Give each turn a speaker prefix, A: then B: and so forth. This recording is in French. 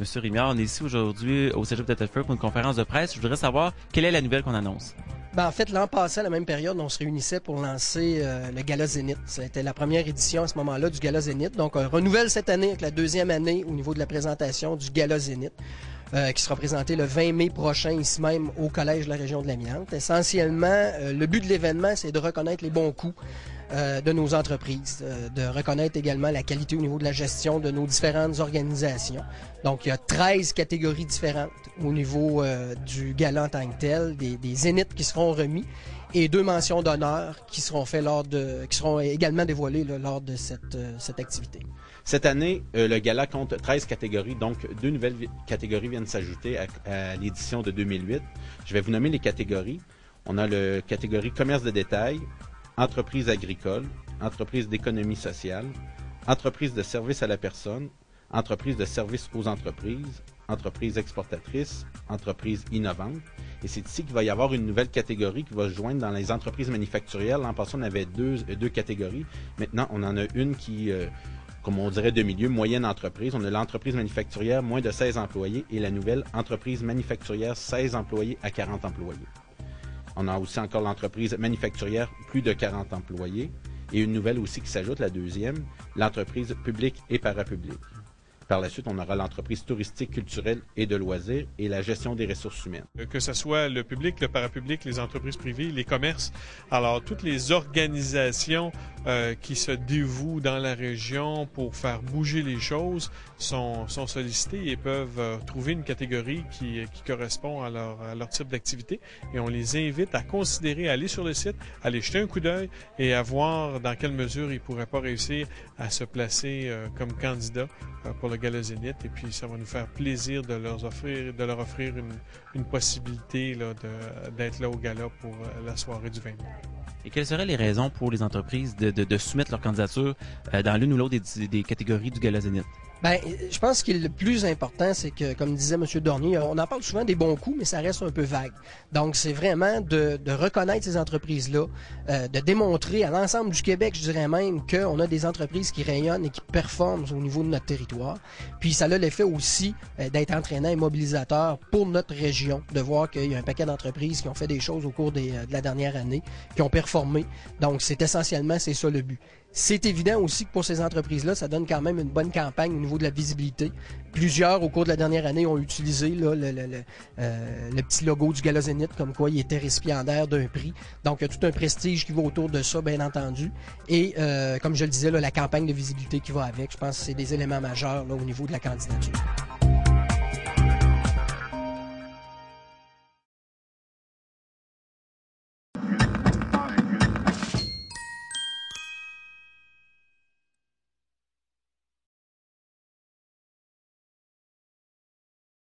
A: Monsieur Rémillard, on est ici aujourd'hui au Cégep de Thetford pour une conférence de presse. Je voudrais savoir quelle est la nouvelle qu'on annonce.
B: En fait, l'an passé, à la même période, on se réunissait pour lancer le Gala Zénith. C'était la première édition à ce moment-là du Gala Zénith. Donc, on renouvelle cette année avec la deuxième année au niveau de la présentation du Gala Zénith, qui sera présenté le 20 mai prochain, ici même, au Collège de la région de l'Amiante. Essentiellement, le but de l'événement, c'est de reconnaître les bons coups de nos entreprises, de reconnaître également la qualité au niveau de la gestion de nos différentes organisations. Donc, il y a 13 catégories différentes au niveau du gala en tant que tel, des zéniths qui seront remis et 2 mentions d'honneur qui seront faites qui seront également dévoilées lors de cette activité.
C: Cette année, le gala compte 13 catégories, donc 2 nouvelles catégories viennent s'ajouter à l'édition de 2008. Je vais vous nommer les catégories. On a la catégorie commerce de détail, entreprise agricole, entreprise d'économie sociale, entreprise de service à la personne, entreprise de service aux entreprises, entreprise exportatrice, entreprise innovante. Et c'est ici qu'il va y avoir une nouvelle catégorie qui va se joindre dans les entreprises manufacturières. L'an passé, on avait deux catégories. Maintenant, on en a une qui, comme on dirait de milieu, moyenne entreprise. On a l'entreprise manufacturière, moins de 16 employés, et la nouvelle entreprise manufacturière, 16 employés à 40 employés. On a aussi encore l'entreprise manufacturière, plus de 40 employés. Et une nouvelle aussi qui s'ajoute, la deuxième, l'entreprise publique et parapublique. Par la suite, on aura l'entreprise touristique, culturelle et de loisirs et la gestion des ressources humaines.
D: Que ce soit le public, le parapublic, les entreprises privées, les commerces, alors toutes les organisations qui se dévouent dans la région pour faire bouger les choses sont sollicitées et peuvent trouver une catégorie qui correspond à leur type d'activité. Et on les invite à considérer, à aller sur le site, à aller jeter un coup d'œil et à voir dans quelle mesure ils ne pourraient pas réussir à se placer comme candidat pour le Gala Zénith. Et puis, ça va nous faire plaisir de leur offrir une possibilité d'être là au gala pour la soirée du 20 mai.
A: Et quelles seraient les raisons pour les entreprises de soumettre leur candidature dans l'une ou l'autre des catégories du Gala Zénith?
B: Je pense que le plus important, c'est que, comme disait M. Dornier, on en parle souvent des bons coups, mais ça reste un peu vague. Donc, c'est vraiment de reconnaître ces entreprises-là, de démontrer à l'ensemble du Québec, je dirais même, qu'on a des entreprises qui rayonnent et qui performent au niveau de notre territoire. Puis, ça a l'effet aussi d'être entraînant et mobilisateur pour notre région, de voir qu'il y a un paquet d'entreprises qui ont fait des choses au cours de la dernière année, qui ont performé. Donc, c'est ça le but. C'est évident aussi que pour ces entreprises-là, ça donne quand même une bonne campagne au niveau de la visibilité. Plusieurs, au cours de la dernière année, ont utilisé le petit logo du Gala Zénith, comme quoi il était récipiendaire d'un prix. Donc, il y a tout un prestige qui va autour de ça, bien entendu. Et, comme je le disais, la campagne de visibilité qui va avec, je pense que c'est des éléments majeurs au niveau de la candidature.